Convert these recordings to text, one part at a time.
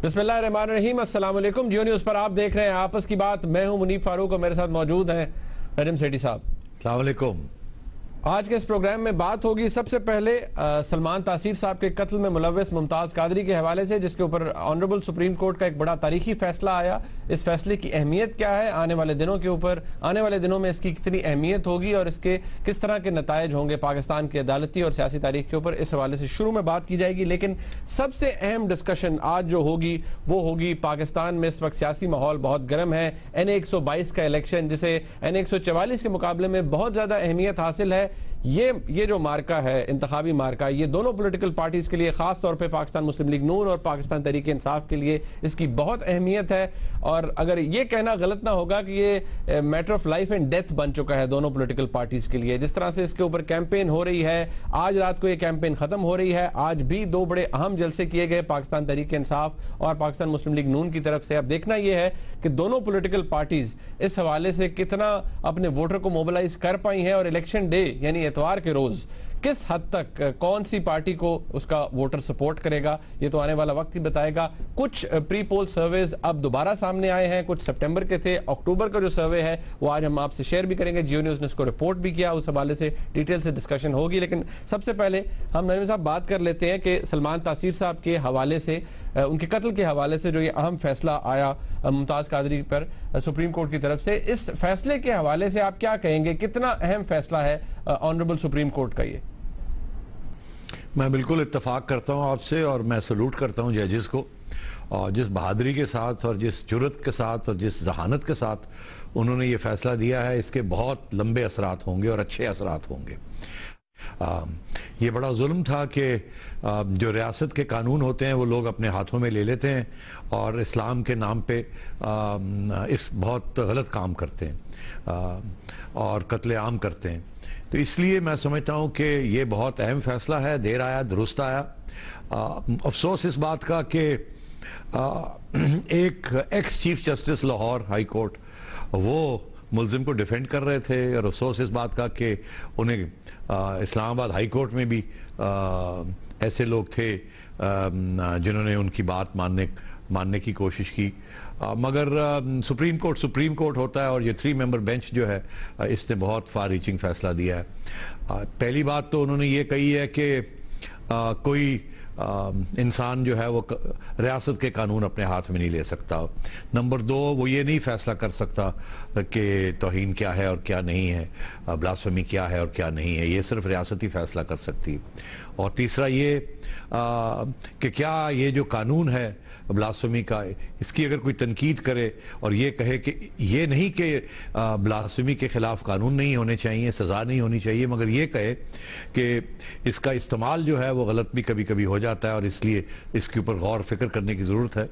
बिस्मिल्लाहिर्रहमानिर्रहीम, अस्सलाम वालेकुम। जियो न्यूज़ पर आप देख रहे हैं आपस की बात। मैं हूं मुनीब फारूक और मेरे साथ मौजूद हैं नजम सेठी साहब। अस्सलाम वालेकुम। आज के इस प्रोग्राम में बात होगी सबसे पहले सलमान तासीर साहब के कत्ल में मुलव्वस मुमताज़ कादरी के हवाले से, जिसके ऊपर ऑनरेबल सुप्रीम कोर्ट का एक बड़ा तारीखी फैसला आया। इस फैसले की अहमियत क्या है आने वाले दिनों के ऊपर, आने वाले दिनों में इसकी कितनी अहमियत होगी और इसके किस तरह के नतायज होंगे पाकिस्तान की अदालती और सियासी तारीख के ऊपर, इस हवाले से शुरू में बात की जाएगी। लेकिन सबसे अहम डिस्कशन आज जो होगी वो होगी पाकिस्तान में इस वक्त सियासी माहौल बहुत गर्म है। NA-122 का इलेक्शन, जिसे NA-144 के मुकाबले में बहुत ज्यादा अहमियत हासिल है, ये जो मार्का है, इंतखाबी मार्का, ये दोनों पॉलिटिकल पार्टीज के लिए, खास तौर पे पाकिस्तान मुस्लिम लीग नून और पाकिस्तान तहरीक इंसाफ के लिए इसकी बहुत अहमियत है। और अगर ये कहना गलत ना होगा कि ये matter of life and death बन चुका है दोनों पॉलिटिकल पार्टीज के लिए। जिस तरह से इसके ऊपर कैंपेन हो रही है, आज रात को ये कैंपेन खत्म हो रही है। आज भी दो बड़े अहम जलसे किए गए पाकिस्तान तहरीक इंसाफ और पाकिस्तान मुस्लिम लीग नून की तरफ से। अब देखना यह है कि दोनों पॉलिटिकल पार्टीज इस हवाले से कितना अपने वोटर को मोबिलाइज कर पाई हैं और इलेक्शन डे यानी इतवार के रोज किस हद तक कौन सी पार्टी को उसका वोटर सपोर्ट करेगा, ये तो आने वाला वक्त ही बताएगा। कुछ प्री पोल सर्वेज अब दोबारा सामने आए हैं, कुछ सितंबर के थे, अक्टूबर का जो सर्वे है वो आज हम आपसे शेयर भी करेंगे। जियो न्यूज़ ने इसको रिपोर्ट भी किया, उस हवाले से डिटेल से डिस्कशन होगी। लेकिन सबसे पहले हम नईम साहब बात कर लेते हैं कि सलमान तासीर साहब के हवाले से, उनके कत्ल के हवाले से जो ये अहम फैसला आया मुमताज़ कादरी पर सुप्रीम कोर्ट की तरफ से, इस फैसले के हवाले से आप क्या कहेंगे? कितना अहम फैसला है ऑनरेबल सुप्रीम कोर्ट का ये? मैं बिल्कुल इत्तेफाक करता हूं आपसे और मैं सलूट करता हूं जजेस को, और जिस बहादुरी के साथ और जिस जुर्रत के साथ और जिस जहानत के साथ उन्होंने ये फैसला दिया है, इसके बहुत लंबे असरात होंगे और अच्छे असरात होंगे। ये बड़ा जुल्म था कि जो रियासत के कानून होते हैं वो लोग अपने हाथों में ले लेते हैं और इस्लाम के नाम पे इस बहुत गलत काम करते हैं और कत्ले आम करते हैं। तो इसलिए मैं समझता हूँ कि ये बहुत अहम फैसला है, देर आया दुरुस्त आया। अफसोस इस बात का कि एक ex chief justice Lahore high court वो मुल्जिम को डिफेंड कर रहे थे, और अफसोस इस बात का कि उन्हें इस्लामाबाद हाई कोर्ट में भी ऐसे लोग थे जिन्होंने उनकी बात मानने की कोशिश की। मगर सुप्रीम कोर्ट होता है और ये 3 मेंबर बेंच जो है इसने बहुत फार रीचिंग फैसला दिया है। पहली बात तो उन्होंने ये कही है कि कोई इंसान जो है वो रियासत के कानून अपने हाथ में नहीं ले सकता। नंबर 2, वो ये नहीं फैसला कर सकता कि तौहीन क्या है और क्या नहीं है, ब्लास्फेमी क्या है और क्या नहीं है, ये सिर्फ रियासत ही फैसला कर सकती। और तीसरा ये कि क्या ये जो कानून है ब्लास्फेमी का, इसकी अगर कोई तनकीद करे और ये कहे कि ये नहीं कि ब्लास्फेमी के खिलाफ कानून नहीं होने चाहिए, सज़ा नहीं होनी चाहिए, मगर ये कहे कि इसका इस्तेमाल जो है वो गलत भी कभी कभी हो जाता है और इसलिए इसके ऊपर गौर फिक्र करने की ज़रूरत है,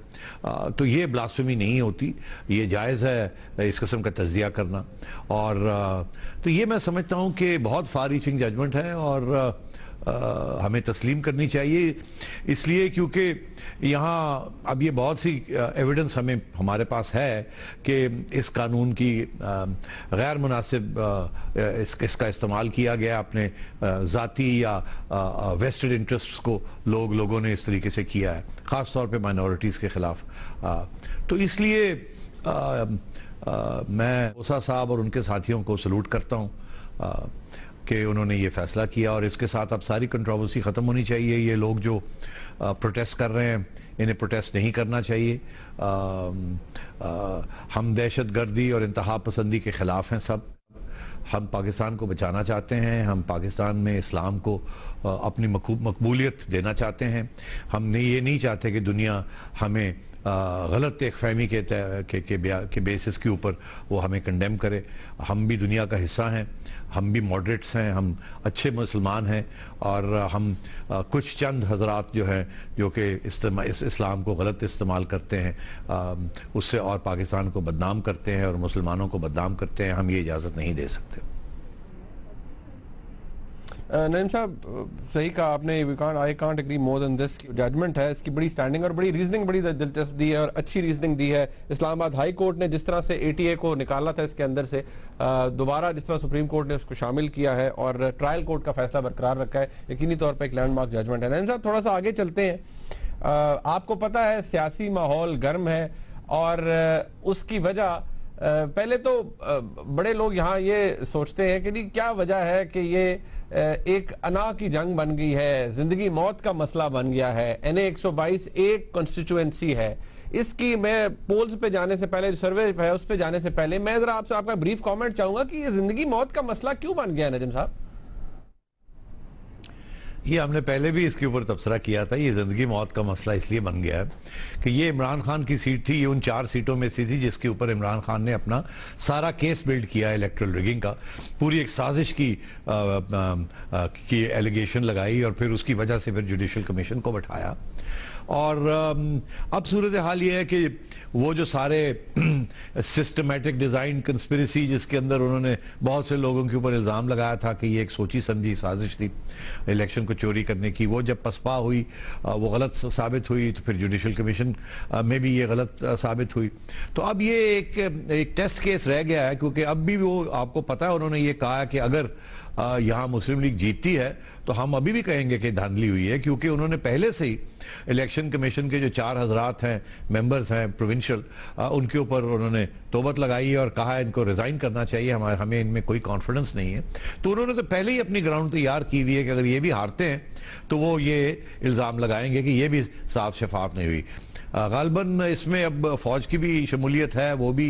तो ये ब्लास्फेमी नहीं होती, ये जायज़ है इस किस्म का तज्जिया करना। और तो ये मैं समझता हूँ कि बहुत फार रीचिंग जजमेंट है और हमें तस्लीम करनी चाहिए, इसलिए क्योंकि यहाँ अब ये बहुत सी एविडेंस हमारे पास है कि इस कानून की गैर मुनासिब इसका इस्तेमाल किया गया अपने ज़ाती या वेस्टेड इंटरेस्ट्स को लोगों ने इस तरीके से किया है, ख़ास तौर पे माइनॉरिटीज़ के ख़िलाफ़। तो इसलिए मैं ओसा साहब और उनके साथियों को सलूट करता हूँ कि उन्होंने ये फैसला किया, और इसके साथ अब सारी कंट्रोवर्सी ख़त्म होनी चाहिए। ये लोग जो प्रोटेस्ट कर रहे हैं इन्हें प्रोटेस्ट नहीं करना चाहिए। हम दहशत गर्दी और इंतहा पसंदी के ख़िलाफ़ हैं सब। हम पाकिस्तान को बचाना चाहते हैं, हम पाकिस्तान में इस्लाम को अपनी मकबूलियत देना चाहते हैं। हम ये नहीं चाहते कि दुनिया हमें गलत एक फहमी के बेसिस के ऊपर वो हमें कंडेम करे। हम भी दुनिया का हिस्सा हैं, हम भी मॉडरेट्स हैं, हम अच्छे मुसलमान हैं, और हम कुछ चंद हजरात जो हैं जो कि इस्लाम को गलत इस्तेमाल करते हैं उससे और पाकिस्तान को बदनाम करते हैं और मुसलमानों को बदनाम करते हैं, हम ये इजाज़त नहीं दे सकते। नईम साहब, सही कहा आपने, I can't agree more than this. Judgment है, इसकी बड़ी स्टैंडिंग और बड़ी रीजनिंग बड़ी दिलचस्प दी है और अच्छी रीजनिंग दी है। इस्लामाबाद हाई कोर्ट ने जिस तरह से ATA को निकाला था इसके अंदर से, दोबारा जिस तरह सुप्रीम कोर्ट ने उसको शामिल किया है और ट्रायल कोर्ट का फैसला बरकरार रखा है, यकीनी तौर पर एक लैंडमार्क जजमेंट है। नईम साहब, थोड़ा सा आगे चलते हैं। आपको पता है सियासी माहौल गर्म है और उसकी वजह पहले तो बड़े लोग यहाँ ये सोचते हैं कि नहीं क्या वजह है कि ये एक अना की जंग बन गई है, जिंदगी मौत का मसला बन गया है। NA 122 एक कॉन्स्टिट्यूएंसी है। इसकी मैं पोल्स पे जाने से पहले, सर्वे है उस पे जाने से पहले मैं जरा आपसे आपका ब्रीफ कमेंट चाहूंगा कि ये जिंदगी मौत का मसला क्यों बन गया है नजम साहब? ये हमने पहले भी इसके ऊपर तबसरा किया था। ये जिंदगी मौत का मसला इसलिए बन गया है कि ये इमरान खान की सीट थी, ये उन 4 सीटों में से थी जिसके ऊपर इमरान खान ने अपना सारा केस बिल्ड किया इलेक्टोरल रिगिंग का, पूरी एक साजिश की एलिगेशन लगाई और फिर उसकी वजह से फिर जुडिशल कमीशन को बैठाया। और अब सूरत हाल ये है कि वो जो सारे सिस्टमेटिक डिज़ाइन कंस्पिरेसी जिसके अंदर उन्होंने बहुत से लोगों के ऊपर इल्ज़ाम लगाया था कि ये एक सोची समझी साजिश थी इलेक्शन को चोरी करने की, वो जब पसपा हुई, वो गलत साबित हुई, तो फिर जुडिशल कमीशन में भी ये गलत साबित हुई। तो अब ये एक टेस्ट केस रह गया है, क्योंकि अब भी वो आपको पता है उन्होंने ये कहा कि अगर यहाँ मुस्लिम लीग जीतती है तो हम अभी भी कहेंगे कि धांधली हुई है, क्योंकि उन्होंने पहले से ही इलेक्शन कमीशन के जो 4 हज़रात हैं मेंबर्स हैं प्रोविंशियल, उनके ऊपर उन्होंने तोबत लगाई है और कहा है इनको रिजाइन करना चाहिए, हमें इनमें कोई कॉन्फिडेंस नहीं है। तो उन्होंने तो पहले ही अपनी ग्राउंड तैयार की हुई है कि अगर ये भी हारते हैं तो वो ये इल्ज़ाम लगाएंगे कि ये भी साफ शफाफ नहीं हुई। गालबन इसमें अब फौज की भी शमूलियत है, वो भी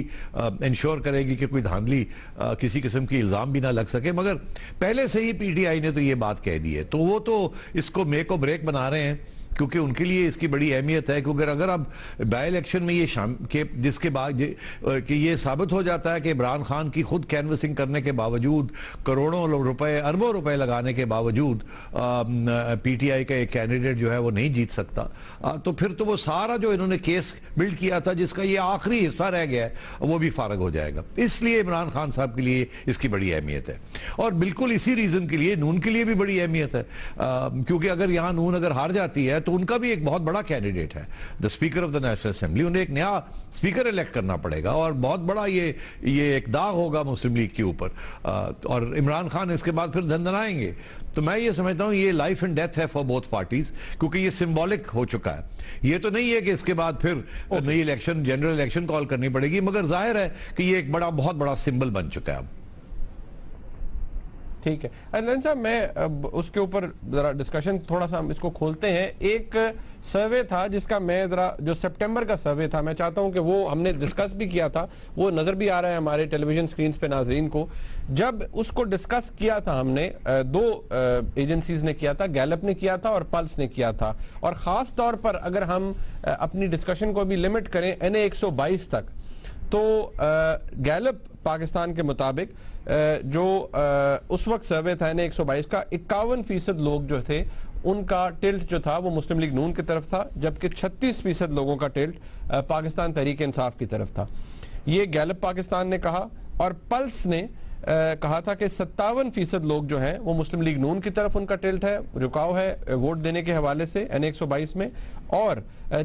इंश्योर करेगी कि कोई धांधली किसी किस्म की इल्ज़ाम भी ना लग सके। मगर पहले से ही PTI ने तो ये बात कह दी है, तो वो तो इसको मेक और ब्रेक बना रहे हैं, क्योंकि उनके लिए इसकी बड़ी अहमियत है। क्योंकि अगर अब बाई इलेक्शन में ये जिसके बाद कि ये साबित हो जाता है कि इमरान खान की खुद कैनवसिंग करने के बावजूद, करोड़ों रुपए अरबों रुपए लगाने के बावजूद PTI का एक कैंडिडेट जो है वो नहीं जीत सकता, तो फिर तो वो सारा जो इन्होंने केस बिल्ड किया था जिसका ये आखिरी हिस्सा रह गया है वो भी फारग हो जाएगा। इसलिए इमरान खान साहब के लिए इसकी बड़ी अहमियत है, और बिल्कुल इसी रीजन के लिए नून के लिए भी बड़ी अहमियत है, क्योंकि अगर यहाँ नून अगर हार जाती है तो उनका भी एक बहुत बड़ा कैंडिडेट है the speaker of the national assembly, उन्हें एक नया स्पीकर इलेक्ट करना पड़ेगा और बहुत बड़ा ये एक दाग होगा मुस्लिम लीग के ऊपर, और इमरान खान इसके बाद फिर धंधनाएंगे। तो मैं ये समझता हूं ये लाइफ एंड डेथ है फॉर बोथ पार्टीज, क्योंकि ये सिंबॉलिक हो चुका है। ये तो नहीं है कि इसके बाद फिर नई इलेक्शन, जनरल इलेक्शन कॉल करनी पड़ेगी, मगर जाहिर है कि ये एक बहुत बड़ा सिंबल बन चुका है अब। ठीक है अनंत साहब, मैं उसके ऊपर जरा डिस्कशन थोड़ा सा हम इसको खोलते हैं। एक सर्वे था जिसका मैं जरा, जो सितंबर का सर्वे था, मैं चाहता हूं कि वो हमने डिस्कस भी किया था, वो नजर भी आ रहा है हमारे टेलीविजन स्क्रीन पे नाजरीन को। जब उसको डिस्कस किया था हमने, 2 एजेंसीज ने किया था, गैलप ने किया था और पल्स ने किया था। और खास तौर पर अगर हम अपनी डिस्कशन को भी लिमिट करें NA 122 तक, तो गैलप पाकिस्तान के मुताबिक जो उस वक्त सर्वे था NA 122 का, 51% लोग जो थे उनका टिल्ट जो था वो मुस्लिम लीग नून की तरफ था, जबकि 36% लोगों का टिल्ट पाकिस्तान तहरीक इंसाफ की तरफ था। ये गैलप पाकिस्तान ने कहा। और पल्स ने कहा था कि 57% लोग जो हैं वो मुस्लिम लीग नून की तरफ उनका टिल्ट है, रुकाव है वोट देने के हवाले से NA 122 में। और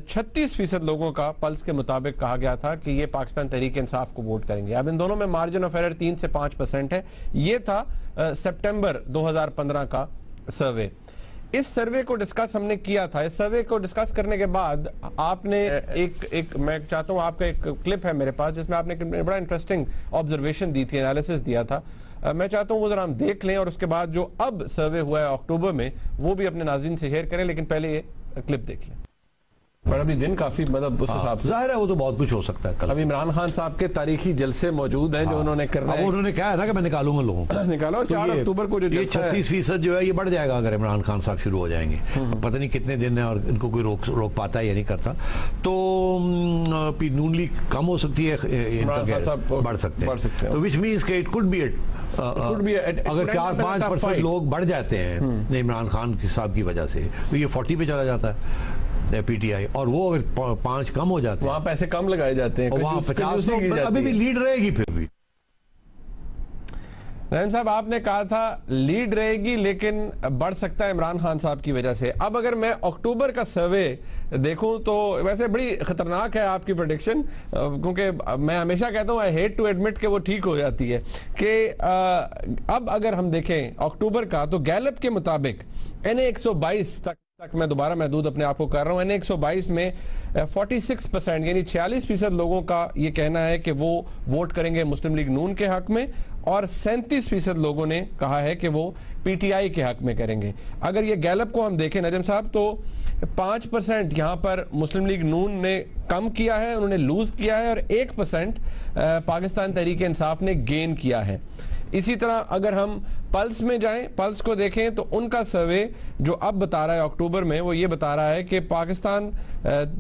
36% लोगों का पल्स के मुताबिक कहा गया था कि ये पाकिस्तान तहरीक इंसाफ को वोट करेंगे। अब इन दोनों में मार्जिन ऑफ एरर 3 से 5% है। ये था सितंबर 2015 का सर्वे। इस सर्वे को डिस्कस हमने किया था। इस सर्वे को डिस्कस करने के बाद आपने एक मैं चाहता हूं, आपका एक क्लिप है मेरे पास जिसमें आपने बड़ा इंटरेस्टिंग ऑब्जर्वेशन दी थी, एनालिसिस दिया था। मैं चाहता हूं वो जरा हम देख लें और उसके बाद जो अब सर्वे हुआ है अक्टूबर में वो भी अपने नाज़रीन से शेयर करें, लेकिन पहले ये क्लिप देख लें। पर अभी दिन काफी मतलब उस हिसाब से जाहिर है वो तो बहुत कुछ हो सकता है। कल अब इमरान खान साहब के तारीखी जलसे मौजूद हैं जो उन्होंने करना है। उन्होंने कहा है ना कि मैं निकालूंगा लोगों को, निकालो। 4 अक्टूबर को जो ये 36% जो है ये बढ़ जाएगा अगर इमरान खान साहब शुरू हो जाएंगे। पता नहीं कितने दिन है और इनको कोई रोक पाता है या नहीं करता, तो नून लीग कम हो सकती है, बढ़ सकते हैं। तो विच मीन्स के इट कुड बी अगर 4-5% लोग बढ़ जाते हैं इमरान खान साहब की वजह से, तो ये 40 पे चला जाता है PTI, और वो अगर 5 कम हो जाते हैं, वहां पैसे कम लगाए जाते हैं, वहां 50 अभी भी लीड रहेगी। फिर भी रहमान साहब आपने कहा था लीड रहेगी, लेकिन बढ़ सकता है इमरान खान साहब की वजह से। अब अगर मैं अक्टूबर का सर्वे देखूं तो वैसे बड़ी खतरनाक है आपकी प्रेडिक्शन, क्योंकि मैं हमेशा कहता हूं आई हेट टू एडमिट कि वो ठीक हो जाती है कि अब अगर हम देखें अक्टूबर का, तो गैलप के मुताबिक NA 122 तक तक मैं दोबारा महदूद अपने आप को कर रहा हूँ। N122 में 46% यानी 46% लोगों का ये कहना है कि वो वोट करेंगे मुस्लिम लीग नून के हक में, और 37% लोगों ने कहा है कि वो पीटीआई के हक में करेंगे। अगर ये गैलप को हम देखें नजम साहब, तो 5% यहाँ पर मुस्लिम लीग नून ने कम किया है, उन्होंने लूज किया है, और 1% पाकिस्तान तहरीक इंसाफ ने गेन किया है। इसी तरह अगर हम पल्स में जाएं, पल्स को देखें, तो उनका सर्वे जो अब बता रहा है अक्टूबर में, वो ये बता रहा है कि पाकिस्तान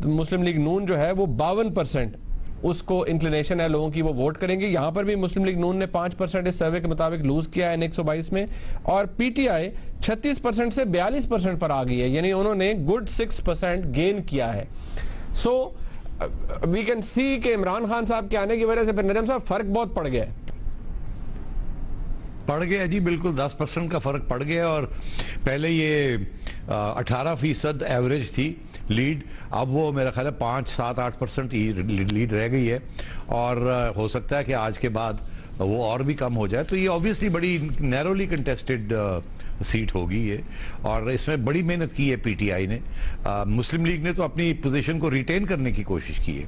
मुस्लिम लीग नून जो है वो 52% उसको इंक्लिनेशन है लोगों की, वो वोट करेंगे। यहां पर भी मुस्लिम लीग नून ने 5% इस सर्वे के मुताबिक लूज किया है N122 में, और पीटीआई 36% से 42% पर आ गई है, यानी उन्होंने गुड 6% गेन किया है। सो वी कैन सी कि इमरान खान साहब के आने की वजह से फिर नजम साहब फर्क बहुत पड़ गया है। पड़ गया जी, बिल्कुल 10% का फर्क पड़ गया। और पहले ये 18% एवरेज थी लीड, अब वो मेरा ख्याल है 5, 7, 8% लीड रह गई है, और हो सकता है कि आज के बाद वो और भी कम हो जाए। तो ये ऑब्वियसली बड़ी नैरोली कंटेस्टेड सीट होगी ये, और इसमें बड़ी मेहनत की है पीटीआई ने। मुस्लिम लीग ने तो अपनी पोजीशन को रिटेन करने की कोशिश की है,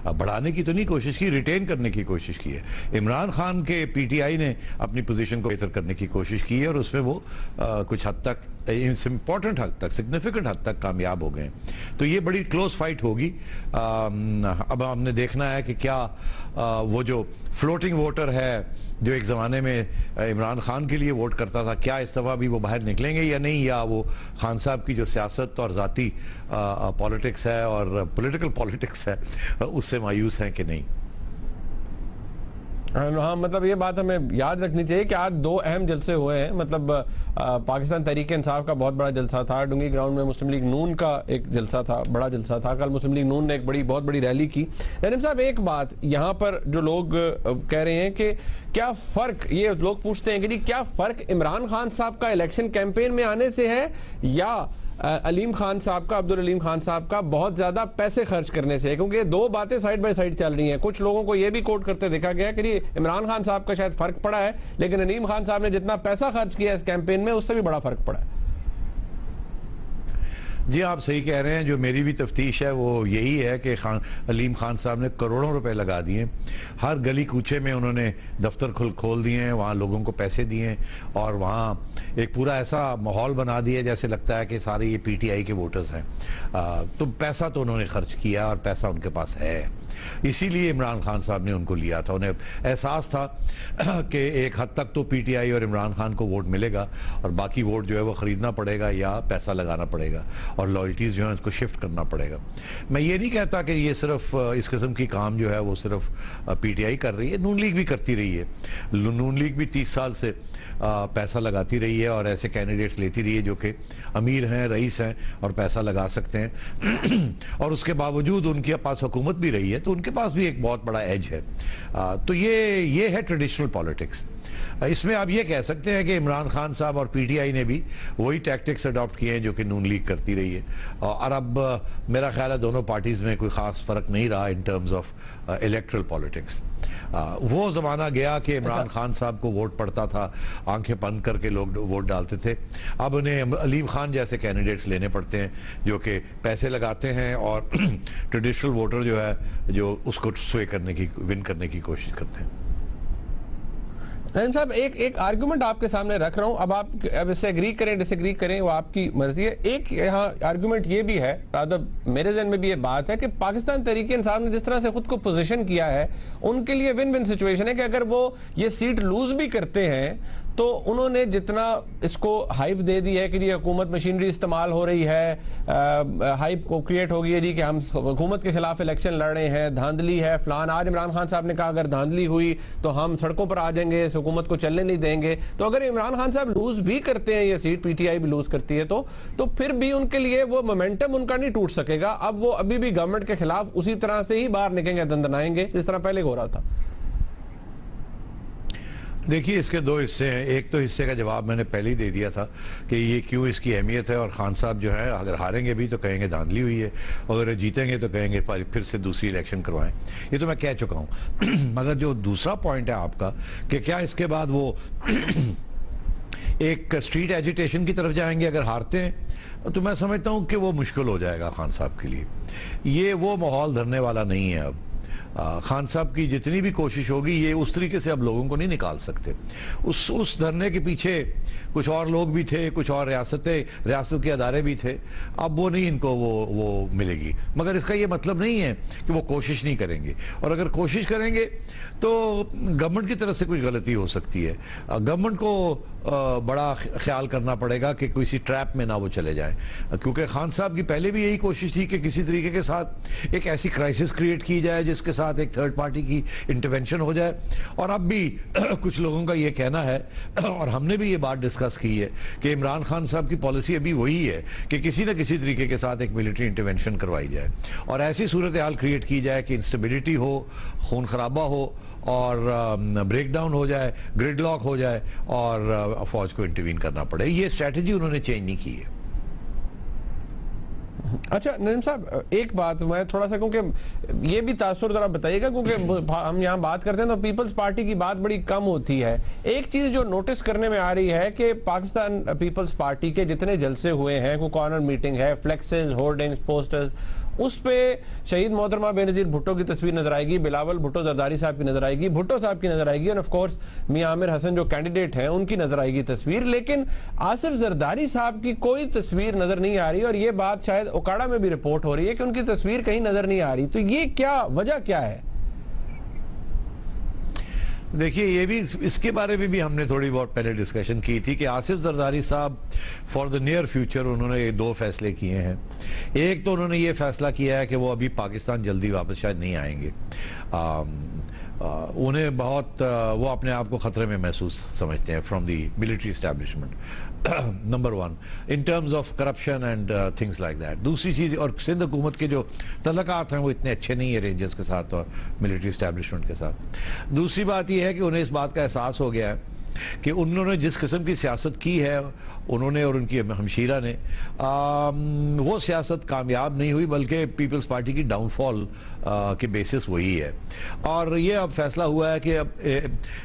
बढ़ाने की तो नहीं कोशिश की, रिटेन करने की कोशिश की है। इमरान खान के पीटीआई ने अपनी पोजीशन को बेहतर करने की कोशिश की है, और उसमें वो कुछ हद तक, इम्पोर्टेंट हद तक, सिग्निफिकेंट हद तक कामयाब हो गए। तो ये बड़ी क्लोज फाइट होगी। अब हमने देखना है कि क्या वो जो फ्लोटिंग वोटर है जो एक ज़माने में इमरान खान के लिए वोट करता था, क्या इस दफ़ा भी वो बाहर निकलेंगे या नहीं, या वो खान साहब की जो सियासत और ज़ाती पॉलिटिक्स है और पॉलिटिकल पॉलिटिक्स है उससे मायूस हैं कि नहीं। हाँ, मतलब ये बात हमें याद रखनी चाहिए कि आज 2 अहम जलसे हुए हैं। मतलब पाकिस्तान तहरीक इंसाफ का बहुत बड़ा जलसा था, डुंगी ग्राउंड में मुस्लिम लीग नून का एक जलसा था, बड़ा जलसा था। कल मुस्लिम लीग नून ने एक बहुत बड़ी रैली की। नईम साहब, एक बात यहाँ पर जो लोग कह रहे हैं कि क्या फर्क, ये लोग पूछते हैं कि जी क्या फर्क इमरान खान साहब का इलेक्शन कैंपेन में आने से है, या अलीम खान साहब का, अब्दुल अलीम खान साहब का बहुत ज्यादा पैसे खर्च करने से? क्योंकि दो बातें साइड बाय साइड चल रही हैं। कुछ लोगों को यह भी कोट करते देखा गया कि इमरान खान साहब का शायद फर्क पड़ा है, लेकिन अलीम खान साहब ने जितना पैसा खर्च किया इस कैंपेन में उससे भी बड़ा फर्क पड़ा है। जी, आप सही कह रहे हैं। जो मेरी भी तफ्तीश है वो यही है कि अलीम खान साहब ने करोड़ों रुपए लगा दिए, हर गली कूचे में उन्होंने दफ्तर खोल दिए हैं, वहाँ लोगों को पैसे दिए हैं, और वहाँ एक पूरा ऐसा माहौल बना दिया जैसे लगता है कि सारे ये पीटीआई के वोटर्स हैं। तो पैसा तो उन्होंने खर्च किया, और पैसा उनके पास है, इसीलिए इमरान खान साहब ने उनको लिया था। उन्हें एहसास था कि एक हद तक तो पीटीआई और इमरान खान को वोट मिलेगा, और बाकी वोट जो है वो ख़रीदना पड़ेगा या पैसा लगाना पड़ेगा, और लॉयल्टीज़ जो है उसको शिफ्ट करना पड़ेगा। मैं ये नहीं कहता कि ये सिर्फ इस किस्म की काम जो है वो सिर्फ पीटीआई कर रही है, नून लीग भी करती रही है। नून लीग भी 30 साल से पैसा लगाती रही है, और ऐसे कैंडिडेट्स लेती रही है जो कि अमीर हैं, रईस हैं और पैसा लगा सकते हैं, और उसके बावजूद उनके पास हुकूमत भी रही है, तो उनके पास भी एक बहुत बड़ा एज है। तो ये है ट्रेडिशनल पॉलिटिक्स। इसमें आप ये कह सकते हैं कि इमरान खान साहब और पीटीआई ने भी वही टैक्टिक्स अडॉप्ट किए हैं जो कि नून लीग करती रही है, और अब मेरा ख्याल है दोनों पार्टीज में कोई खास फर्क नहीं रहा in terms of erectile politics. वो ज़माना गया कि इमरान खान साहब को वोट पड़ता था, आंखें बंद करके लोग वोट डालते थे। अब उन्हें अलीम खान जैसे कैंडिडेट्स लेने पड़ते हैं जो कि पैसे लगाते हैं, और ट्रेडिशनल वोटर जो है जो उसको स्वे करने की, विन करने की कोशिश करते हैं। नईम साहब, एक आर्गुमेंट आपके सामने रख रहा हूं, अब इससे एग्री करें डिसएग्री करें वो आपकी मर्जी है। एक यहाँ आर्गुमेंट ये भी है, मतलब मेरे जहन में भी ये बात है कि पाकिस्तान तहरीक इंसाफ ने जिस तरह से खुद को पोजीशन किया है, उनके लिए विन विन सिचुएशन है कि अगर वो ये सीट लूज भी करते हैं तो उन्होंने जितना इसको हाइप दे दी है कि जी हुकूमत मशीनरी इस्तेमाल हो रही है, हाइप को क्रिएट हो गई है जी कि हम हुकूमत के खिलाफ इलेक्शन लड़ रहे हैं, धांधली है फलान। आज इमरान खान साहब ने कहा अगर धांधली हुई तो हम सड़कों पर आ जाएंगे, इस हुकूमत को चलने नहीं देंगे। तो अगर इमरान खान साहब लूज भी करते हैं ये सीट, पीटीआई भी लूज करती है, तो फिर भी उनके लिए वो मोमेंटम उनका नहीं टूट सकेगा। अब वो अभी भी गवर्नमेंट के खिलाफ उसी तरह से ही बाहर निकलेंगे, दंदनाएंगे जिस तरह पहले हो रहा था। देखिए, इसके दो हिस्से हैं। एक तो हिस्से का जवाब मैंने पहले ही दे दिया था कि ये क्यों इसकी अहमियत है, और खान साहब जो है अगर हारेंगे भी तो कहेंगे धांधली हुई है, अगर जीतेंगे तो कहेंगे फिर से दूसरी इलेक्शन करवाएं। ये तो मैं कह चुका हूँ। मगर जो दूसरा पॉइंट है आपका कि क्या इसके बाद वो एक स्ट्रीट एजिटेशन की तरफ जाएंगे अगर हारते हैं, तो मैं समझता हूं कि वो मुश्किल हो जाएगा खान साहब के लिए। ये वो माहौल धरने वाला नहीं है अब। खान साहब की जितनी भी कोशिश होगी, ये उस तरीके से अब लोगों को नहीं निकाल सकते। उस धरने के पीछे कुछ और लोग भी थे, कुछ और रियासत के अदारे भी थे। अब वो नहीं, इनको वो मिलेगी। मगर इसका ये मतलब नहीं है कि वो कोशिश नहीं करेंगे, और अगर कोशिश करेंगे तो गवर्नमेंट की तरफ से कुछ गलती हो सकती है। गवर्नमेंट को बड़ा ख्याल करना पड़ेगा कि किसी ट्रैप में ना वो चले जाएं, क्योंकि खान साहब की पहले भी यही कोशिश थी कि किसी तरीके के साथ एक ऐसी क्राइसिस क्रिएट की जाए जिसके साथ एक थर्ड पार्टी की इंटरवेंशन हो जाए। और अब भी कुछ लोगों का ये कहना है, और हमने भी ये बात डिस्कस की है, कि इमरान खान साहब की पॉलिसी अभी वही है कि किसी न किसी तरीके के साथ एक मिलिट्री इंटरवेंशन करवाई जाए और ऐसी सूरत हाल क्रिएट की जाए कि इंस्टेबिलिटी हो, खून खराबा हो और ब्रेकडाउन हो जाए, ग्रिडलॉक हो जाए और फौज को इंटरवीन करना पड़े। ये स्ट्रैटेजी उन्होंने चेंज नहीं की है। अच्छा नदीम साहब, एक बात मैं थोड़ा सा, क्योंकि ये भी तासुर जरा बताइएगा, क्योंकि हम यहाँ बात करते हैं तो पीपल्स पार्टी की बात बड़ी कम होती है। एक चीज जो नोटिस करने में आ रही है कि पाकिस्तान पीपल्स पार्टी के जितने जलसे हुए हैं, कोई कॉर्नर मीटिंग है, फ्लेक्सेस, होर्डिंग्स, पोस्टर्स, उस पे शहीद मोहतरमा बेनजीर भुट्टो की तस्वीर नजर आएगी, बिलावल भुट्टो जरदारी साहब की नजर आएगी, भुट्टो साहब की नजर आएगी, और ऑफ कोर्स मियां आमिर हसन जो कैंडिडेट हैं उनकी नजर आएगी तस्वीर। लेकिन आसिफ जरदारी साहब की कोई तस्वीर नजर नहीं आ रही, और ये बात शायद ओकाड़ा में भी रिपोर्ट हो रही है कि उनकी तस्वीर कहीं नजर नहीं आ रही। तो ये क्या वजह क्या है? देखिए, ये भी, इसके बारे में भी हमने थोड़ी बहुत पहले डिस्कशन की थी कि आसिफ जरदारी साहब फॉर द नियर फ्यूचर उन्होंने दो फैसले किए हैं। एक तो उन्होंने ये फैसला किया है कि वो अभी पाकिस्तान जल्दी वापस शायद नहीं आएंगे। उन्हें बहुत वो अपने आप को खतरे में महसूस समझते हैं from the military establishment, number one, in terms of corruption and things like that. दूसरी चीज़, और सिंध हुकूमत के जो तल्लकात हैं वो इतने अच्छे नहीं है रेंजर्स के साथ और मिलिट्री एस्टैब्लिशमेंट के साथ। दूसरी बात यह है कि उन्हें इस बात का एहसास हो गया है कि उन्होंने जिस किस्म की सियासत की है, उन्होंने और उनकी हमशीरा ने, वो सियासत कामयाब नहीं हुई, बल्कि पीपल्स पार्टी की डाउनफॉल के बेसिस वही है। और ये अब फैसला हुआ है कि अब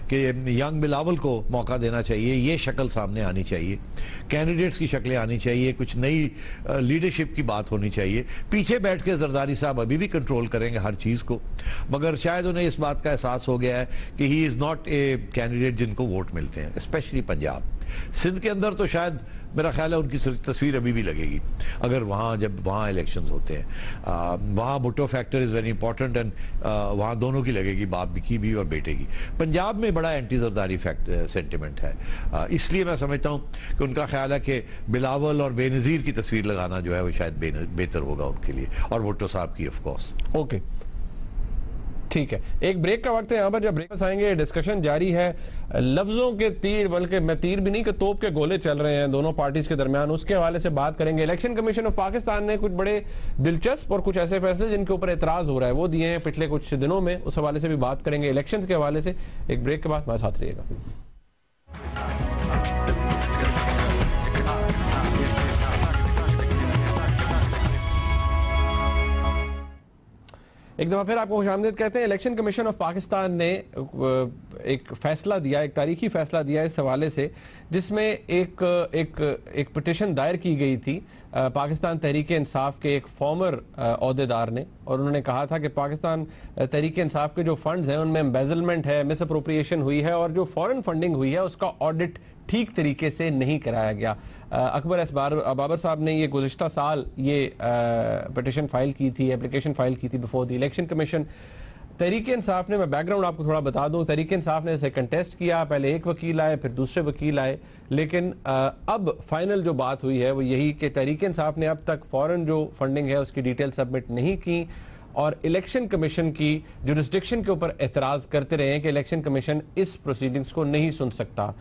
कि यंग बिलावल को मौका देना चाहिए, ये शक्ल सामने आनी चाहिए, कैंडिडेट्स की शक्लें आनी चाहिए, कुछ नई लीडरशिप की बात होनी चाहिए। पीछे बैठ के जरदारी साहब अभी भी कंट्रोल करेंगे हर चीज़ को, मगर शायद उन्हें इस बात का एहसास हो गया है कि he is not a candidate जिनको वोट मिलते हैं, स्पेशली पंजाब। सिंध के अंदर तो शायद मेरा ख्याल है उनकी तस्वीर अभी भी लगेगी, अगर जब वहाँ इलेक्शंस होते हैं। वहाँ Bhutto factor is very important, and वहाँ दोनों की लगेगी, बाप की भी और बेटे की। पंजाब में बड़ा एंटी जरदारी सेंटिमेंट है, इसलिए मैं समझता हूँ कि उनका ख्याल है कि बिलावल और बेनज़ीर की तस्वीर लगाना जो है वो शायद बेहतर होगा उनके लिए, और भुट्टो साहब की ऑफकोर्स। ओके, ठीक है, एक ब्रेक का वक्त है यहाँ पर। जब ब्रेक आएंगे डिस्कशन जारी है। लफ्जों के तीर, बल्कि मैं तीर भी नहीं कि तोप के गोले चल रहे हैं दोनों पार्टीज के दरमियान, उसके हवाले से बात करेंगे। इलेक्शन कमीशन ऑफ पाकिस्तान ने कुछ बड़े दिलचस्प और कुछ ऐसे फैसले जिनके ऊपर एतराज हो रहा है वो दिए हैं पिछले कुछ दिनों में, उस हवाले से भी बात करेंगे, इलेक्शन के हवाले से। एक ब्रेक के बाद हमारे साथ रहिएगा। एक दफा फिर आपको खुशामदीद कहते हैं। इलेक्शन कमीशन ऑफ पाकिस्तान ने एक फैसला दिया, एक तारीखी फैसला दिया इस हवाले से, जिसमें एक पिटिशन दायर की गई थी पाकिस्तान तहरीक इंसाफ के एक फॉर्मर ओहदेदार ने, और उन्होंने कहा था कि पाकिस्तान तहरीक इंसाफ के जो फंड्स हैं उनमें एम्बेजलमेंट है, मिस अप्रोप्रिएशन हुई है, और जो फॉरेन फंडिंग हुई है उसका ऑडिट ठीक तरीके से नहीं कराया गया। अकबर एस बाबर साहब ने ये गुज़िश्ता साल ये पिटिशन फाइल की थी, एप्लीकेशन फाइल की थी before the election commission. Tehreek Insaf ने, मैं बैकग्राउंड आपको थोड़ा बता दूं, तहरीक इंसाफ ने इसे कंटेस्ट किया, पहले एक वकील आए, फिर दूसरे वकील आए, लेकिन अब फाइनल जो बात हुई है वो यही कि तहरीक इंसाफ ने अब तक फॉरेन जो फंडिंग है उसकी डिटेल सबमिट नहीं की, और इलेक्शन कमीशन की जुरिस्डिक्शन के ऊपर एतराज़ करते रहे हैं कि इलेक्शन कमीशन इस प्रोसीडिंग्स को नहीं सुन सकता।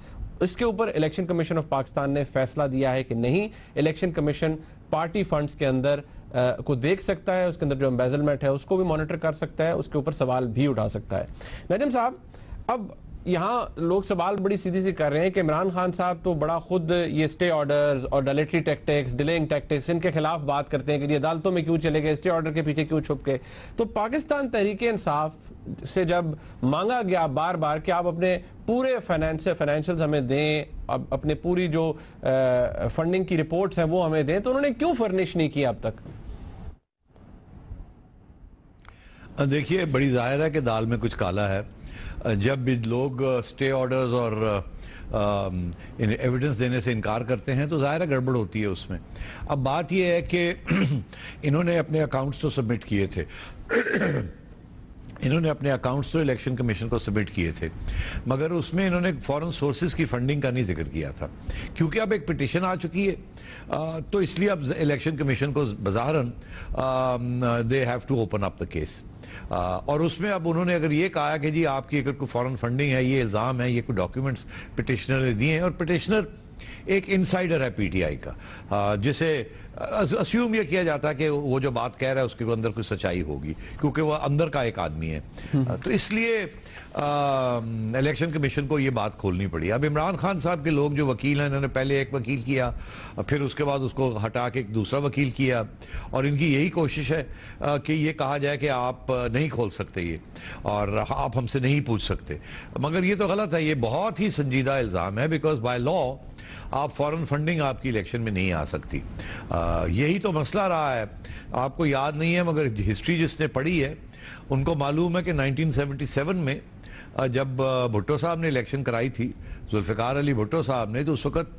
इसके ऊपर इलेक्शन कमीशन ऑफ पाकिस्तान ने फैसला दिया है कि नहीं, इलेक्शन कमीशन पार्टी फंड्स के अंदर को देख सकता है, उसके अंदर जो एम्बेजलमेंट है उसको भी मॉनिटर कर सकता है, उसके ऊपर सवाल भी उठा सकता है। नदीम साहब, अब यहाँ लोग सवाल बड़ी सीधी सी कर रहे हैं कि इमरान खान साहब तो बड़ा खुद ये स्टे ऑर्डर्स और डिलेटरी टैक्टिक्स, डिलेइंग टैक्टिक्स, इनके खिलाफ बात करते हैं कि ये अदालतों में क्यों चले गए, स्टे ऑर्डर के पीछे क्यों छुप गए। तो पाकिस्तान तहरीक इंसाफ से जब मांगा गया बार बार कि आप अपने पूरे फाइनेंशियल्स हमें दें अपने पूरी जो फंडिंग की रिपोर्ट्स हैं वो हमें दें, तो उन्होंने क्यों फर्निश नहीं किया अब तक? देखिए, बड़ी जाहिर है कि दाल में कुछ काला है। जब भी लोग स्टे ऑर्डर्स और एविडेंस देने से इनकार करते हैं तो ज़ाहिर गड़बड़ होती है उसमें। अब बात यह है कि इन्होंने अपने अकाउंट्स तो सबमिट किए थे इन्होंने अपने अकाउंट्स तो इलेक्शन कमीशन को सबमिट किए थे, मगर उसमें इन्होंने फॉरेन सोर्सेज की फंडिंग का नहीं जिक्र किया था, क्योंकि अब एक पिटीशन आ चुकी है। तो इसलिए अब इलेक्शन कमीशन को बज़ाहरन they have to open up the case. और उसमें अब उन्होंने अगर ये कहा कि जी आपकी अगर कोई फॉरेन फंडिंग है, ये इल्ज़ाम है, ये कोई डॉक्यूमेंट्स पिटिशनर ने दिए हैं, और पिटिशनर एक इनसाइडर है पीटीआई का, जिसे अस्यूम ये किया जाता है कि वो जो बात कह रहा है उसके अंदर कुछ सच्चाई होगी, क्योंकि वो अंदर का एक आदमी है। तो इसलिए इलेक्शन कमीशन को ये बात खोलनी पड़ी। अब इमरान खान साहब के लोग जो वकील हैं, इन्होंने पहले एक वकील किया, फिर उसके बाद उसको हटा के एक दूसरा वकील किया, और इनकी यही कोशिश है कि ये कहा जाए कि आप नहीं खोल सकते ये, और आप हमसे नहीं पूछ सकते। मगर ये तो गलत है, ये बहुत ही संजीदा इल्ज़ाम है, बिकॉज बाय लॉ आप फॉरेन फंडिंग आपकी इलेक्शन में नहीं आ सकती। यही तो मसला रहा है। आपको याद नहीं है, मगर हिस्ट्री जिसने पढ़ी है उनको मालूम है कि 1977 में जब भुट्टो साहब ने इलेक्शन कराई थी, जुल्फ़िकार अली भुट्टो साहब ने, तो उस वक़्त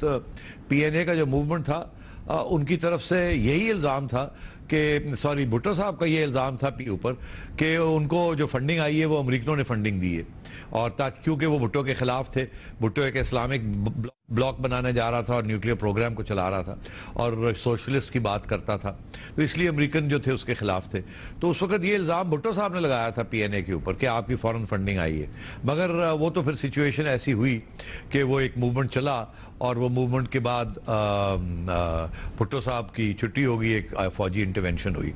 पीएनए का जो मूवमेंट था उनकी तरफ से यही इल्ज़ाम था कि, सॉरी, भुट्टो साहब का ये इल्ज़ाम था पी ऊपर कि उनको जो फंडिंग आई है वो अमरीकनों ने फंडिंग दी है, और ताकि क्योंकि वो भुट्टो के खिलाफ थे, भुट्टो एक इस्लामिक ब्लॉक बनाने जा रहा था और न्यूक्लियर प्रोग्राम को चला रहा था और सोशलिस्ट की बात करता था, तो इसलिए अमेरिकन जो थे उसके खिलाफ थे। तो उस वक्त ये इल्ज़ाम भुट्टो साहब ने लगाया था पीएनए के ऊपर कि आपकी फॉरेन फंडिंग आई है। मगर वो तो फिर सिचुएशन ऐसी हुई कि वो एक मूवमेंट चला, और वो मूवमेंट के बाद भुट्टो साहब की छुट्टी हो गई, एक फौजी इंटरवेंशन हुई।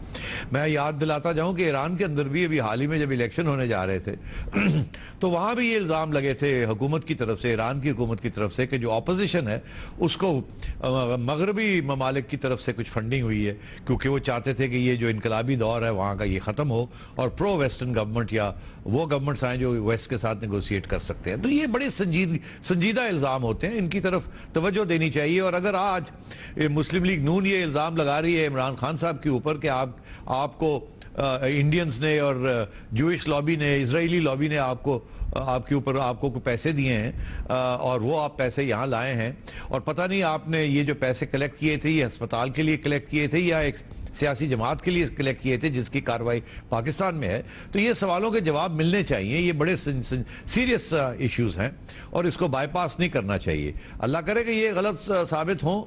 मैं याद दिलाता जाऊं कि ईरान के अंदर भी अभी हाल ही में जब इलेक्शन होने जा रहे थे तो वहाँ भी ये इल्ज़ाम लगे थे हुकूमत की तरफ से, ईरान की हुकूमत की तरफ से, कि जो अपोजिशन है उसको मगरबी ममालिक की तरफ से कुछ फंडिंग हुई है, क्योंकि वो चाहते थे कि ये जो इनकलाबी दौर है वहाँ का ये ख़त्म हो और प्रो वेस्टर्न गवर्नमेंट या वो गवर्नमेंट्स आए जो वेस्ट के साथ नेगोशिएट कर सकते हैं। तो ये बड़े संजीदा इल्ज़ाम होते हैं, इनकी तरफ तवज्जो देनी चाहिए। और अगर आज मुस्लिम लीग नून ये इल्ज़ाम लगा रही है इमरान खान साहब के ऊपर कि आपको इंडियंस ने और जूइश लॉबी ने, इजरायली लॉबी ने आपके ऊपर आपको पैसे दिए हैं, और वो आप पैसे यहाँ लाए हैं, और पता नहीं आपने ये जो पैसे कलेक्ट किए थे ये अस्पताल के लिए कलेक्ट किए थे या एक सियासी जमात के लिए कलेक्ट किए थे जिसकी कार्रवाई पाकिस्तान में है, तो ये सवालों के जवाब मिलने चाहिए। ये बड़े सीरियस इश्यूज हैं और इसको बाईपास नहीं करना चाहिए। अल्लाह करे कि ये गलत साबित हों,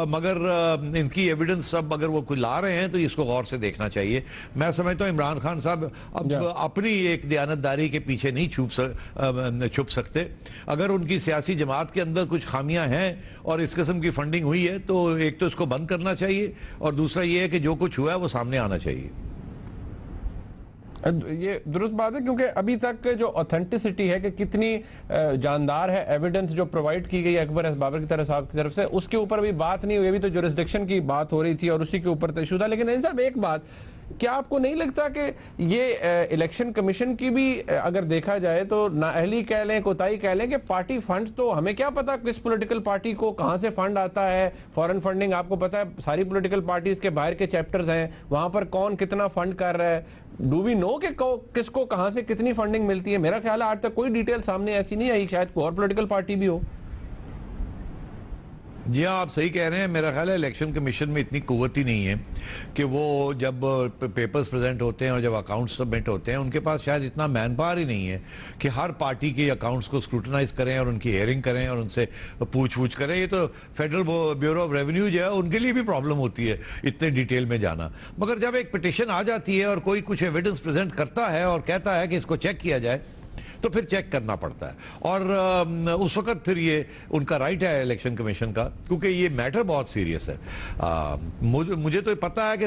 मगर इनकी एविडेंस सब अगर वो कुछ ला रहे हैं तो इसको गौर से देखना चाहिए। मैं समझता हूँ इमरान खान साहब अब अपनी एक दयानतदारी के पीछे नहीं छुप सकते। अगर उनकी सियासी जमात के अंदर कुछ खामियां हैं और इस किस्म की फंडिंग हुई है तो एक तो इसको बंद करना चाहिए, और दूसरा ये है कि जो कुछ हुआ है वो सामने आना चाहिए। ये दुरुस्त बात है, क्योंकि अभी तक जो ऑथेंटिसिटी है कि कितनी जानदार है एविडेंस जो प्रोवाइड की गई अकबर एस बाबर की तरफ से, उसके ऊपर अभी बात नहीं हुई। अभी तो जुरिस्डिक्शन की बात हो रही थी और उसी के ऊपर तयशुदा। लेकिन इन साहब एक बात, क्या आपको नहीं लगता कि ये इलेक्शन कमीशन की भी अगर देखा जाए तो नाअहली कह लें, कोताही कह लें कि पार्टी फंड, तो हमें क्या पता किस पॉलिटिकल पार्टी को कहां से फंड आता है। फॉरेन फंडिंग आपको पता है सारी पॉलिटिकल पार्टीज के बाहर के चैप्टर्स हैं, वहां पर कौन कितना फंड कर रहा है। डू वी नो कि किसको कहां से कितनी फंडिंग मिलती है? मेरा ख्याल है आज तक कोई डिटेल सामने ऐसी नहीं आई, शायद कोई और पॉलिटिकल पार्टी भी हो। जी हाँ, आप सही कह रहे हैं। मेरा ख्याल है इलेक्शन कमीशन में इतनी कुव्वत ही नहीं है कि वो जब पेपर्स प्रेजेंट होते हैं और जब अकाउंट्स सबमिट होते हैं, उनके पास शायद इतना मैन पावर ही नहीं है कि हर पार्टी के अकाउंट्स को स्क्रूटनाइज करें और उनकी हेयरिंग करें और उनसे पूछ करें। ये तो फेडरल ब्यूरो ऑफ रेवेन्यू जो है उनके लिए भी प्रॉब्लम होती है इतने डिटेल में जाना। मगर जब एक पिटिशन आ जाती है और कोई कुछ एविडेंस प्रेजेंट करता है और कहता है कि इसको चेक किया जाए, तो फिर चेक करना पड़ता है। और उस वक्त फिर ये उनका राइट है इलेक्शन कमीशन का, क्योंकि ये मैटर बहुत सीरियस है। मुझे तो पता है कि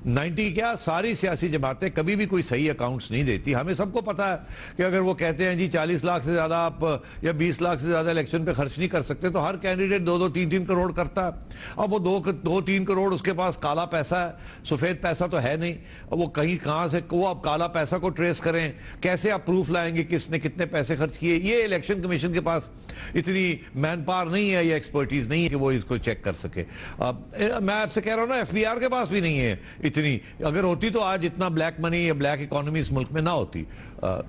90 क्या सारी सियासी जमातें कभी भी कोई सही अकाउंट्स नहीं देती। हमें सबको पता है कि अगर वो कहते हैं जी 40 लाख से ज़्यादा आप या 20 लाख से ज़्यादा इलेक्शन पे खर्च नहीं कर सकते, तो हर कैंडिडेट 2-2, 3-3 करोड़ करता है। अब वो 2-3 करोड़ उसके पास काला पैसा है, सफ़ेद पैसा तो है नहीं। अब वो कहाँ से वो आप काला पैसा को ट्रेस करें, कैसे आप प्रूफ लाएंगे कि किसने कितने पैसे खर्च किए, ये इलेक्शन कमीशन के पास इतनी मैन पावर नहीं है या एक्सपर्टीज नहीं है कि वो इसको चेक कर सके। मैं आपसे कह रहा हूँ ना, एफबीआर के पास भी नहीं है इतनी, अगर होती तो आज इतना ब्लैक मनी या ब्लैक इकोनॉमी इस मुल्क में ना होती।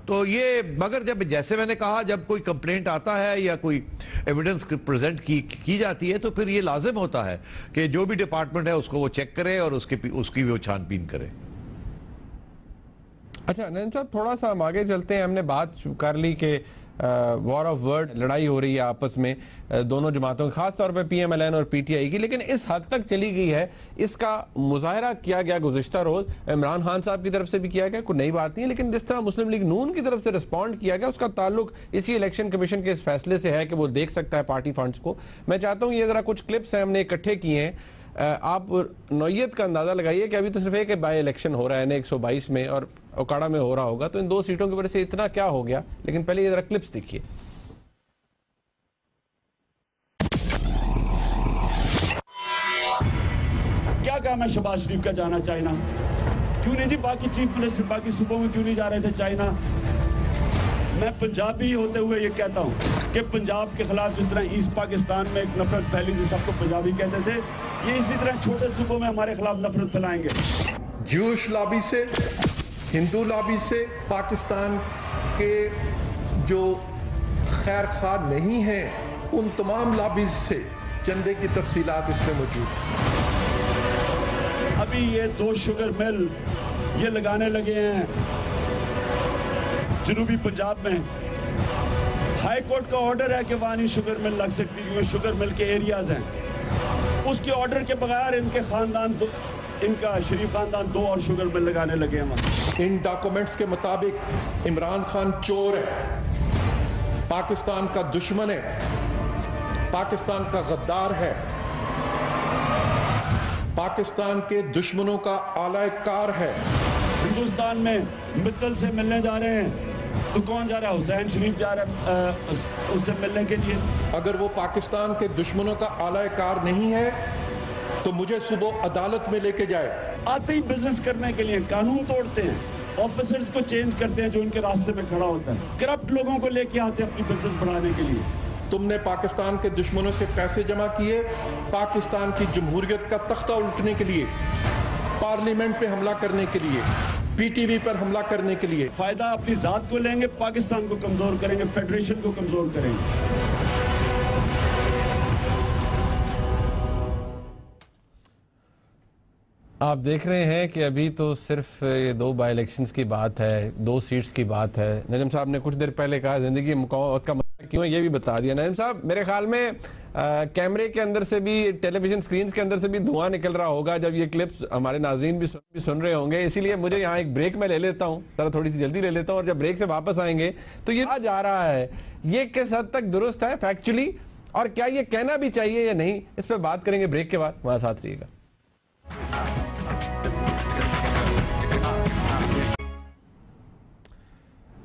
तो ये, मगर जब, जैसे मैंने कहा, जब कोई कंप्लेंट आता है या कोई एविडेंस प्रेजेंट की जाती है तो फिर ये लाजिम होता है कि जो भी डिपार्टमेंट है उसको वो चेक करे और उसकी वो छानबीन करे। अच्छा नईम साहब, थोड़ा सा हम आगे चलते हैं। हमने बात कर ली कि वॉर ऑफ वर्ड, लड़ाई हो रही है आपस में दोनों जमातों की, खासतौर पे पीएमएलएन और पीटीआई की, लेकिन इस हद तक चली गई है, इसका मुजाहरा किया गया गुज़िश्ता रोज इमरान खान साहब की तरफ से भी किया गया, कोई नई बात नहीं है, लेकिन जिस तरह मुस्लिम लीग नून की तरफ से रिस्पॉन्ड किया गया उसका ताल्लुक इसी इलेक्शन कमीशन के इस फैसले से है कि वो देख सकता है पार्टी फंड्स को। मैं चाहता हूँ ये जरा कुछ क्लिप्स हैं हमने इकट्ठे किए हैं, आप नौयत का अंदाजा लगाइए कि अभी तो सिर्फ एक बाई इलेक्शन हो रहा है 122 में और ओकाड़ा में हो रहा होगा, तो इन 2 सीटों की वजह से इतना क्या हो गया, लेकिन पहले ये जरा क्लिप्स देखिए। क्या काम है शहबाज शरीफ का जाना चाइना? क्यों नहीं जी बाकी चीफ मिनिस्टर बाकी सूबों में क्यों नहीं जा रहे थे चाइना? मैं पंजाबी होते हुए ये कहता हूँ कि पंजाब के खिलाफ जिस तरह ईस्ट पाकिस्तान में एक नफरत फैली थी, सबको पंजाबी कहते थे, ये इसी तरह छोटे सूबों में हमारे खिलाफ नफरत फैलाएंगे। ज्यूश लॉबी से, हिंदू लॉबी से, पाकिस्तान के जो खैर खा नहीं हैं उन तमाम लॉबीज से चंदे की तफसीलात इसमें मौजूद है। अभी ये 2 शुगर मिल ये लगाने लगे हैं जनूबी पंजाब में। हाई कोर्ट का ऑर्डर है कि वहां नहीं शुगर मिल लग सकती क्योंकि शुगर मिल के एरियाज हैं। उसके ऑर्डर के बगैर इनके खानदान, इनका शरीफ खानदान 2 और शुगर मिल लगाने लगे हैं वहां। इन डॉक्यूमेंट्स के मुताबिक इमरान खान चोर है, पाकिस्तान का दुश्मन है, पाकिस्तान का गद्दार है, पाकिस्तान के दुश्मनों का आलाकार है। हिंदुस्तान में मित्तल से मिलने जा रहे हैं तो कौन जा रहा है? हुसैन शरीफ जा रहा है उससे मिलने के लिए। अगर वो पाकिस्तान के दुश्मनों का आलाकार नहीं है तो मुझे सुबह अदालत में लेके जाए। आते ही बिजनेस करने के लिए कानून तोड़ते हैं, ऑफिसर्स को चेंज करते हैं जो उनके रास्ते में खड़ा होता है, करप्ट लोगों को लेके आते हैं अपनी बिजनेस बढ़ाने के लिए। तुमने पाकिस्तान के दुश्मनों से पैसे जमा किए पाकिस्तान की जमहूरियत का तख्ता उल्टने के लिए, पार्लियामेंट पे हमला करने के लिए, पीटीवी पर हमला करने के लिए। फायदा अपनी जात को लेंगे, पाकिस्तान को कमजोर करेंगे, फेडरेशन को कमजोर करेंगे। आप देख रहे हैं कि अभी तो सिर्फ ये 2 बाई इलेक्शंस की बात है, 2 सीट्स की बात है। नईम साहब ने कुछ देर पहले कहा जिंदगी मौत का मसला क्यों है, ये भी बता दिया। नईम साहब, मेरे ख्याल में कैमरे के अंदर से भी, टेलीविजन स्क्रीन के अंदर से भी धुआं निकल रहा होगा जब ये क्लिप्स हमारे नाज़रीन भी सुन रहे होंगे, इसीलिए मुझे यहाँ एक ब्रेक में ले लेता हूँ, जरा थोड़ी सी जल्दी ले लेता हूँ, और जब ब्रेक से वापस आएंगे तो ये आ जा रहा है, ये किस हद तक दुरुस्त है फैक्चुअली, और क्या ये कहना भी चाहिए या नहीं, इस पर बात करेंगे ब्रेक के बाद। वहां साथ रहिएगा।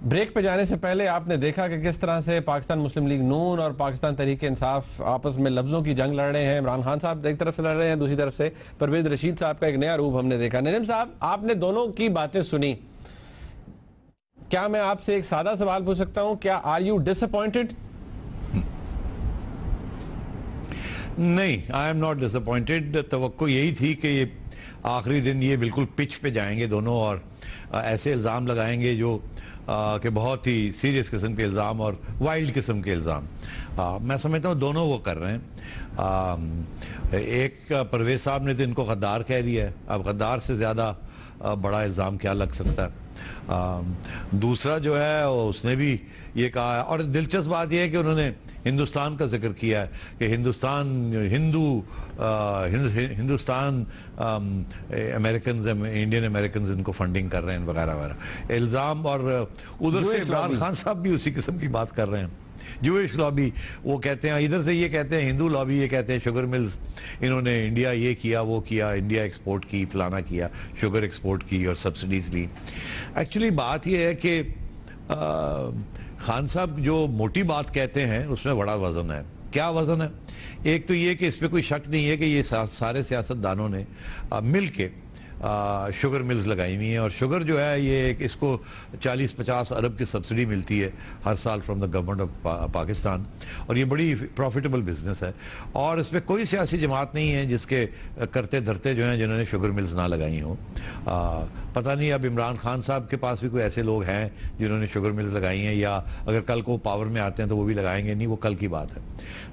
ब्रेक पे जाने से पहले आपने देखा कि किस तरह से पाकिस्तान मुस्लिम लीग नून और पाकिस्तान तहरीक इंसाफ आपस में लफ्जों की जंग लड़ रहे हैं। इमरान खान साहब एक तरफ से लड़ रहे हैं, दूसरी तरफ से परवेज रशीद साहब का एक नया रूप हमने देखा। नईम साहब, आपने दोनों की बातें सुनी, क्या मैं आपसे एक सादा सवाल पूछ सकता हूं, क्या आर यू डिसअपॉइंटेड? नहीं, आई एम नॉट डिसअपॉइंटेड। तवक्को यही थी कि ये आखिरी दिन ये बिल्कुल पिच पे जाएंगे दोनों और ऐसे इल्ज़ाम लगाएंगे जो कि बहुत ही सीरियस किस्म के इल्ज़ाम और वाइल्ड किस्म के इल्ज़ाम। मैं समझता हूँ दोनों वो कर रहे हैं। एक परवेज साहब ने तो इनको गद्दार कह दिया है, अब गद्दार से ज़्यादा बड़ा इल्ज़ाम क्या लग सकता है। दूसरा जो है उसने भी ये कहा है, और दिलचस्प बात यह है कि उन्होंने हिंदुस्तान का जिक्र किया है कि हिंदुस्तान अमेरिकन इंडियन अमेरिकन इनको फंडिंग कर रहे हैं वगैरह वगैरह इल्ज़ाम, और उधर से इमरान खान साहब भी उसी किस्म की बात कर रहे हैं। जूइश लॉबी वो कहते हैं, इधर से ये कहते हैं हिंदू लॉबी ये कहते हैं शुगर मिल्स इन्होंने इंडिया ये किया वो किया, इंडिया एक्सपोर्ट की, फलाना किया, शुगर एक्सपोर्ट की और सब्सिडीज ली। एक्चुअली बात ये है कि खान साहब जो मोटी बात कहते हैं उसमें बड़ा वजन है। क्या वजन है? एक तो ये कि इस पर कोई शक नहीं है कि ये सारे सियासतदानों ने मिल के शुगर मिल्स लगाई हुई हैं, और शुगर जो है ये इसको 40-50 अरब की सब्सिडी मिलती है हर साल from the government of Pakistan, और ये बड़ी प्रॉफिटेबल बिजनेस है। और इसमें कोई सियासी जमात नहीं है जिसके करते धरते जो हैं जिन्होंने शुगर मिल्स ना लगाई हों। पता नहीं अब इमरान खान साहब के पास भी कोई ऐसे लोग हैं जिन्होंने शुगर मिल्स लगाई हैं, या अगर कल को पावर में आते हैं तो वो भी लगाएंगे, नहीं वो कल की बात है।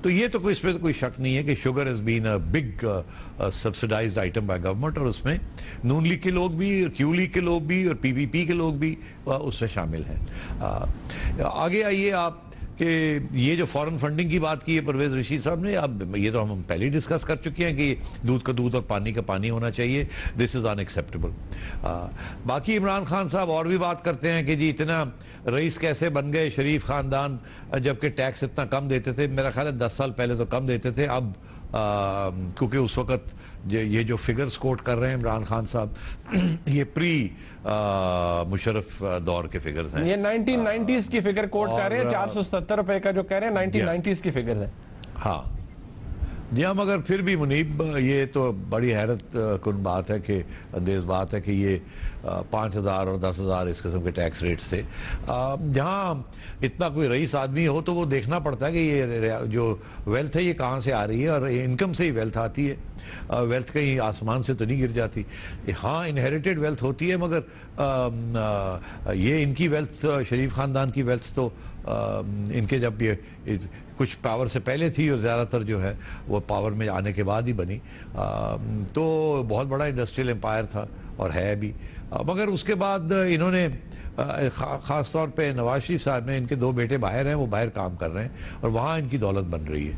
तो ये तो कोई इसमें तो कोई शक नहीं है कि sugar is been a big subsidised item by government, और उसमें नून लीग के लोग भी, क्यू लीग के लोग भी और पीपीपी के लोग भी उसमें शामिल हैं। आगे आइए आप कि ये जो फॉरेन फंडिंग की बात की है परवेज रशीद साहब ने, अब ये तो हम पहले ही डिस्कस कर चुके हैं कि दूध का दूध और पानी का पानी होना चाहिए। This is unacceptable. बाकी इमरान खान साहब और भी बात करते हैं कि जी इतना रईस कैसे बन गए शरीफ ख़ानदान, जबकि टैक्स इतना कम देते थे। मेरा ख्याल है 10 साल पहले तो कम देते थे, अब क्योंकि उस वक़्त ये जो फिगर्स कोट कर रहे हैं इमरान खान साहब, ये प्री मुशर्रफ दौर के फिगर्स हैं। ये 1990s की फिगर कोट कर रहे हैं, 477 रुपए का जो कह रहे हैं 1990s की फिगर्स है। हाँ जी हाँ, मगर फिर भी मुनीब ये तो बड़ी हैरत कुन बात है कि अंदेज बात है कि ये 5,000 और 10,000 इस किस्म के टैक्स रेट्स थे। जहाँ इतना कोई रईस आदमी हो तो वो देखना पड़ता है कि ये जो वेल्थ है ये कहाँ से आ रही है, और इनकम से ही वेल्थ आती है। वेल्थ कहीं आसमान से तो नहीं गिर जाती। हाँ इनहेरिटेड वेल्थ होती है, मगर ये इनकी वेल्थ, शरीफ ख़ानदान की वेल्थ तो इनके जब ये कुछ पावर से पहले थी और ज़्यादातर जो है वो पावर में आने के बाद ही बनी। तो बहुत बड़ा इंडस्ट्रियल एम्पायर था और है भी, मगर उसके बाद इन्होंने ख़ास तौर पे नवाज शरीफ साहब ने, इनके 2 बेटे बाहर हैं, वो बाहर काम कर रहे हैं और वहाँ इनकी दौलत बन रही है।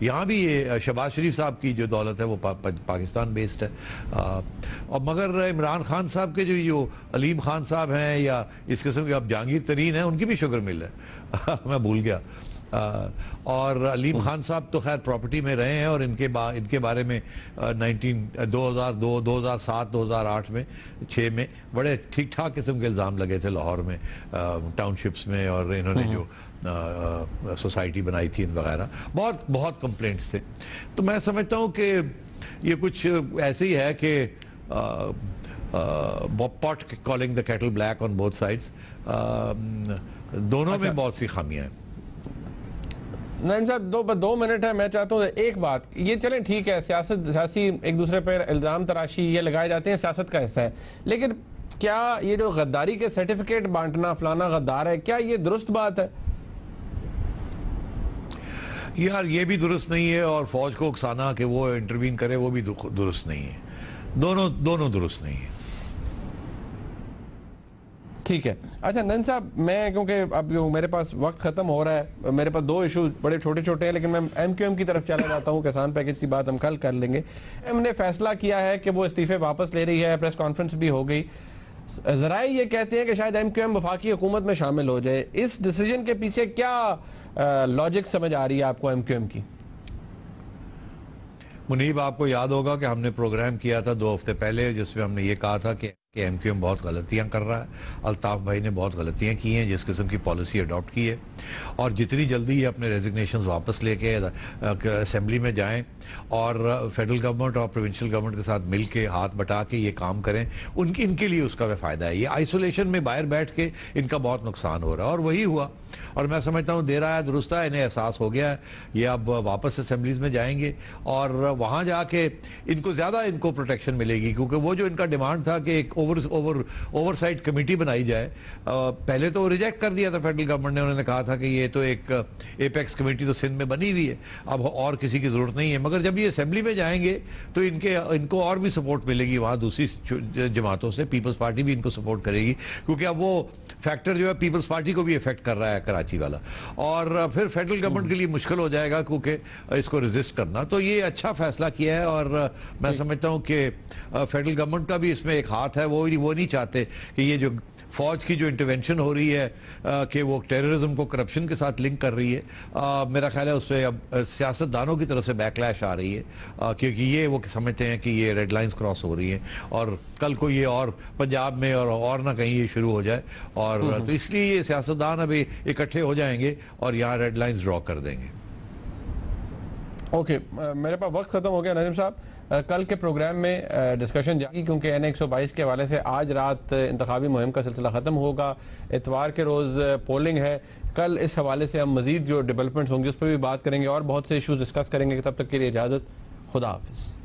यहाँ भी ये शहबाज शरीफ साहब की जो दौलत है वो पाकिस्तान बेस्ड है। और मगर इमरान खान साहब के जो अलीम खान साहब हैं या इस किस्म के अब जहांगीर तरीन हैं, उनकी भी शुगर मिल है मैं भूल गया। और अलीम खान साहब तो खैर प्रॉपर्टी में रहे हैं, और इनके बारे में 2002, 2007, 2008 में 6 में बड़े ठीक ठाक किस्म के इल्ज़ाम लगे थे लाहौर में टाउनशिप्स में, और इन्होंने जो सोसाइटी बनाई थी वगैरह, बहुत बहुत कंप्लेंट्स थे। तो मैं समझता हूँ कि ये कुछ ऐसे ही है कि pot calling the kettle black on both sides, दोनों में बहुत सी खामियां हैं। नहीं साहब 2 मिनट है, मैं चाहता हूँ एक बात, ये चलें ठीक है, सियासी एक दूसरे पर इल्ज़ाम तराशी ये लगाए जाते हैं, सियासत का हिस्सा है, लेकिन क्या ये जो गद्दारी के सर्टिफिकेट बांटना, फलाना गद्दार है, क्या ये दुरुस्त बात है? यार ये भी दुरुस्त नहीं है, और फौज को उकसाना कि वो इंटरवीन करे वो भी दुरुस्त नहीं है। दोनों दुरुस्त नहीं है। ठीक है। अच्छा नन साहब, मैं क्योंकि अब मेरे पास वक्त खत्म हो रहा है, मेरे पास 2 इशू बड़े छोटे छोटे हैं, लेकिन मैं MQM की तरफ चला जाता हूँ। किसान पैकेज की बात हम कल कर लेंगे। हमने फैसला किया है कि वो इस्तीफे वापस ले रही है, प्रेस कॉन्फ्रेंस भी हो गई। जराए ये कहते हैं कि शायद MQM वफाकी हुकूमत में शामिल हो जाए। इस डिसीजन के पीछे क्या लॉजिक समझ आ रही है आपको MQM की? मुनीब, आपको याद होगा कि हमने प्रोग्राम किया था 2 हफ्ते पहले, जिसमें हमने ये कहा था कि MQM बहुत गलतियां कर रहा है। अल्ताफ भाई ने बहुत गलतियां की हैं जिस किस्म की पॉलिसी अडॉप्ट की है, और जितनी जल्दी ये अपने रेजिग्नेशंस वापस लेके असेंबली में जाएं और फेडरल गवर्नमेंट और प्रोविंशियल गवर्नमेंट के साथ मिल के हाथ बटा के ये काम करें, इनके लिए उसका फ़ायदा है। ये आइसोलेशन में बाहर बैठ के इनका बहुत नुकसान हो रहा है, और वही हुआ। और मैं समझता हूँ देर आया दुरुस्त है, इन्हें एहसास हो गया है। ये अब वापस असेंबलीज में जाएंगे और वहाँ जाके इनको ज़्यादा इनको प्रोटेक्शन मिलेगी, क्योंकि वो जो इनका डिमांड था कि एक ओवरसाइट कमेटी बनाई जाए, पहले तो रिजेक्ट कर दिया था फेडरल गवर्नमेंट ने। उन्होंने कहा था कि ये तो एक एपेक्स कमेटी तो सिंध में बनी हुई है, अब और किसी की ज़रूरत नहीं है। मगर जब ये असेंबली में जाएंगे तो इनको और भी सपोर्ट मिलेगी वहाँ दूसरी जमातों से। पीपल्स पार्टी भी इनको सपोर्ट करेगी, क्योंकि अब वो फैक्टर जो है पीपल्स पार्टी को भी इफेक्ट कर रहा है कराची वाला, और फिर फेडरल गवर्नमेंट के लिए मुश्किल हो जाएगा क्योंकि इसको रेजिस्ट करना। तो ये अच्छा फैसला किया है, और मैं समझता हूँ कि फेडरल गवर्नमेंट का भी इसमें एक हाथ है। वो नहीं चाहते कि ये जो फौज की जो इंटरवेंशन हो रही है कि वो टेररिज्म को करप्शन के साथ लिंक कर रही है, मेरा ख्याल है उससे अब सियासतदानों की तरफ से बैकलैश आ रही है, क्योंकि ये वो समझते हैं कि ये रेड लाइंस क्रॉस हो रही हैं, और कल को ये और पंजाब में और ना कहीं ये शुरू हो जाए। और तो इसलिए ये सियासतदान अभी इकट्ठे हो जाएंगे और यहाँ रेड लाइंस ड्रॉ कर देंगे। ओके, मेरे पास वक्त खत्म हो गया। नजीम साहब, कल के प्रोग्राम में डिस्कशन जाएगी, क्योंकि NA 122 के हवाले से आज रात इंतखाबी मुहिम का सिलसिला ख़त्म होगा, इतवार के रोज़ पोलिंग है। कल इस हवाले से हम मज़ीद जो डेवलपमेंट्स होंगी उस पर भी बात करेंगे और बहुत से इशूज़ डिस्कस करेंगे। तब तक के लिए इजाज़त, खुदा हाफिज़।